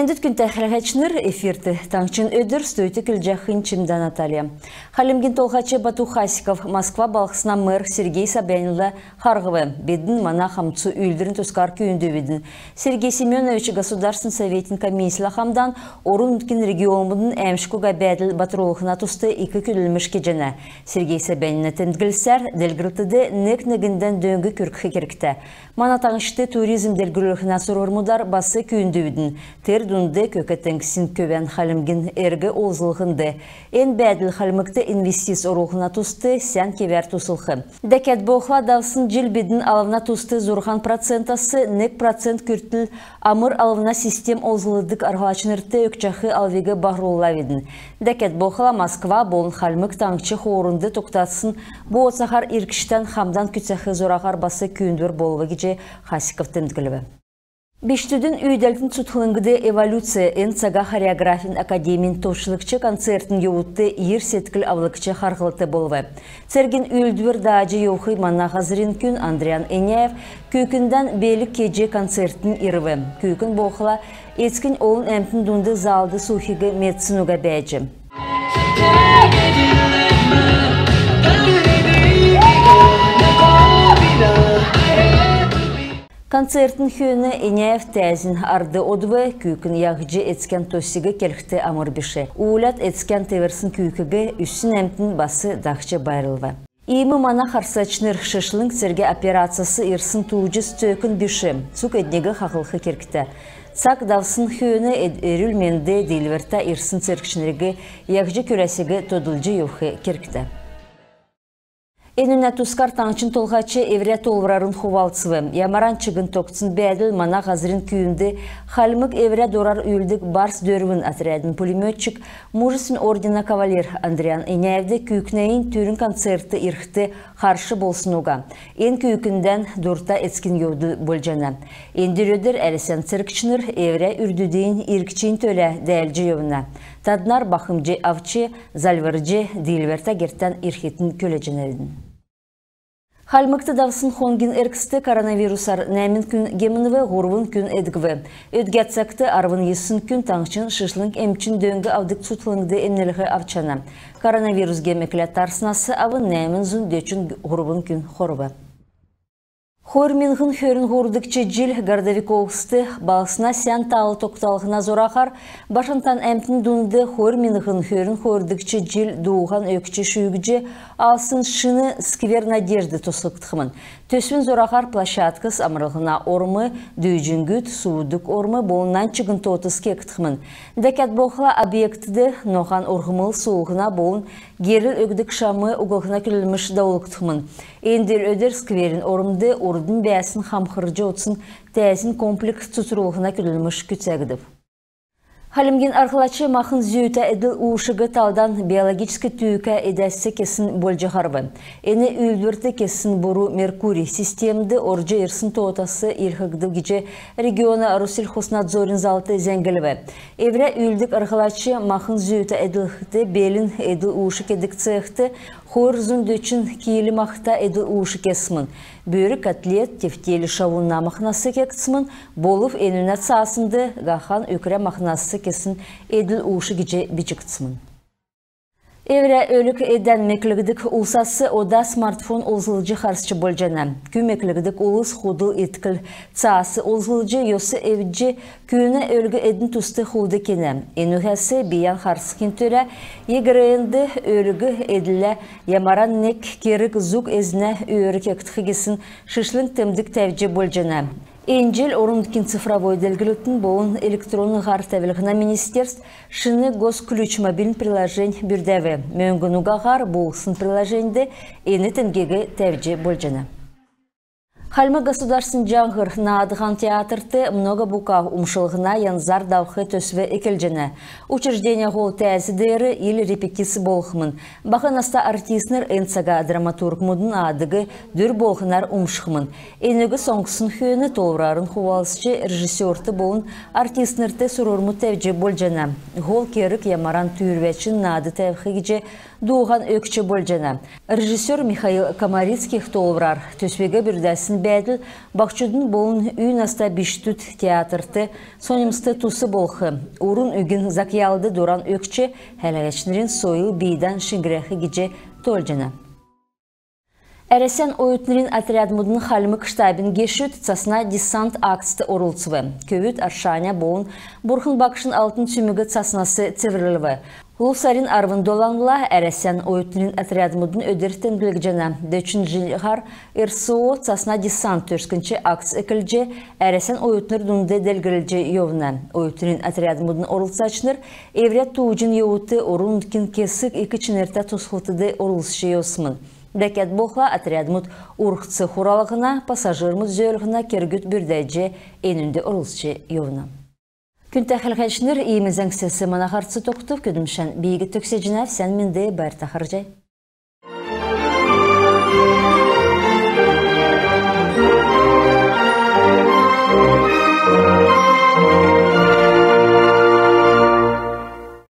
Ендіт күн тәхрәғәчнір эфирті таңчын өдір стөйті кілжақын чимдан Наталья. Халимгин толғачы Бату Хасиков Москва балқысына мэр Сергей Собянинла Харговы бедін мана хамцу үйлдірін тұскар күйінді бедін. Сергей Семенович Государственный советин комиссия хамдан орын үткен регионының әмшкуға бәділ батыролықына тұсты екі күлілміш кежені. Сергей Собянина тәндгілсәр дәлгіртіді нек-негінден дөңгі күркі керікті. Мана таңышты туризм дәлгіріліғына сұрғырмудар басы күйінді бедін. Дунды көкетеңксін көвен халимгин әргі олзылғынды. Ен бәділ халимікті инвестиц орухына тұсты сән кевер тұсылғы. Дәкет боқла давсын жил бедін алывна тұсты зұрған процентасы нек процент күртіл амыр алывна систем олзылыдық арғалачынырты өкчақы алвегі бағрулла ведін. Дәкет боқла Москва болын халимік таңчы хорынды тоқтатсын бұл отсақар иркіштен хамдан күтсәқы зұрағар басы күйіндір болуы кеже Хасиков тәндгілігі. Биштүдін үйдәлтін тұтқылыңгыды эволюция энцага хореографин академин тошылықчы концертін еуытты ер сеткіл авлықчы харғылыты болуы. Церген үйілдвір дажы еуқы манна ғазырин күн Андриан Эняев көкінден белік кеже концертін ирывы. Көкін боқыла ецкін олын әмтін дұнды залды сухигі медсинуға бәжі. Концертін хүйіні Эняев тәзін арды одвы күйкін яғжы әцкен тосигі келхті амырбіші. Уылат әцкен теверсін күйкігі үссін әмтін басы дақчы байрылва. Иймі мана харсачныр шышлың церге операциясы ирсын туғжыз төкін біші. Сук әднегі қақылқы керкті. Цак давсын хүйіні әрілменді дейлверта ирсын церкшінерге яғжы көрәсігі тодылжы еуқы керкті. Энүнә тускар таңчын толғачы евре толврарын хувалцывы. Ямаран чыгын тоқсын бәділ мана ғазырын күйінді халмык евре дорар үйілдік барс дөрвін отрядын пулеметчик мужесын ордена кавалер Андриан Эняевді күйкінейін түрін концерті ирхты қаршы болсынуға. Ен күйкінден дұрта әцкін еуді болжана. Ендірөдір әлісен циркчыныр евре үрдідейін иркчейін төлі дәлжі еуіна. Таднар бақымжы авчы, зальваржы дейлверта герттен ирхетін көлеженердің. Халмыкты давсын хонгин эрксті коронавирусар нәмін күн гемініві ғорвын күн әдгіві. Өдгәтсәкті арвын есын күн таңчын шышлың әмчін дөңгі авдық сұтлыңды әмнелігі авчана. Коронавирус гемеклі тарсынасы авын нәмін зүн дөчін ғорвын күн қорыбы. Хойрминғын хөрін ғордықчы жил Гордовиковсты балысына сән талы тоқталығына зорақар, башынтан әмтін дүнді Хойрминғын хөрін ғордықчы жил дуған өкчі шүйгіжі алсын шыны сквер надежды тосылықтықымын. Төсвін зорақар площадкас амырылғына ормы, дүйжінгүт, суыдық ормы болынан чыгын тотыз кектықымын. Дәкет боқла объектіді ноған орғымыл суығына болын геріл өгдік шамы ұғылғына күлілміш даулықтықымын. Ендер өдер скверін орымды ордың бәсін қамқыржы отсын тәсін комплекс тұтырылғына күлілміш күтсәгідіп. Халимгин арқылачы мақын зүйті әділ ұшығы талдан биологическі түйікі әдәсі кесін болжығарвы. Әні үйлдірті кесін бұру Меркурий системді оржы ерсін тоғытасы ирхігді геже региона Россельхознадзорин залты зәңгіліві. Евре үйлдік арқылачы мақын зүйті әділхіті белін әділ ұшық әдік цехті Хорзун дөчін кейлі мақта әділ ұшы кесімін. Бөрі котлет, тефтелі шавунна мақнасы кексімін, болув әнінәт сасынды ғахан өкірі мақнасы кесін әділ ұшы кеже бічіктісімін. Евре өлік әдән меклігдік ұлсасы ода смартфон олзылыжы қарсычы болжана. Күй меклігдік ұлыс худыл еткіл цаасы олзылыжы йосы әвіджі күйіні өлгі әдін тұсты худы кені. Енуғасы биян қарсықын түрі егірейінді өлігі әділі ямаран нек керік зуг әзіне үйірі кектіғесін шышлың тімдік тәвжі болжана. Энжел орындыкин цифровой делгілітін болын электронны ғар тәвіліғіна министерств шыны госключ мобиль приложень бүрдәві. Мөңгінуға ғар болсын приложеньді ені тінгегі тәвже болжана. Халма государственный жаңғыр наадыған театрты много букав умшылғына янзар дауқы төсве екелжені. Учреждения ғол тәзідері или репетиции болғымын. Бақанаста артистнер энцага драматург мұдын адығы дүр болғынар умшықмын. Енегі соңғысын хүйіні толырарын хувалысчы режиссерті болын артистнерті сұрырмы тәвже болжена. Ғол керік ямаран түйірвәчін наады тәвхігіже doğan ökçe bolcana. Rejissör Mikhail Komaritsky toğurar. Tösbege bürdəsin bədil Bakçudun bolun üynasta biştüt teatrtı sonimsты tuсы bolxı. Urun ügün zakyaldı duran ökçe hələgeçlerin soyu beydan şingirəxi gece tolcana. Eresen oyutların atriyadmudun Halmık ştabın geçi tutasına desant aksıtı orulçıvı. Kövüt arşanya boğun Burxun Bakışın altın tümügü tutasınası tıvrılıvı. Ulusarin arvın dolanla eresen oyutların atriyadmudun ödürten bilgicana. 4. har RSO tutasına desant törskünçe aks ekilce eresen oyutlar dunde delgirilce yovuna. Oyutların atriyadmudun orulçaçınır evret tuğucun yoğutu orunutkin kesik iki çinirte tusxultıdı orulçı yosmın. Breket boğla atriyadmud urxtsı xuralığına, pasajırmız zöylüğüne kergüt bürdəce enünde orulçı yovuna. Küntəxil xəçinir, iyimizən sesi manaxartsı toqtub, ködümşən beygi töksəcінəv, sən mində bər taxırcay.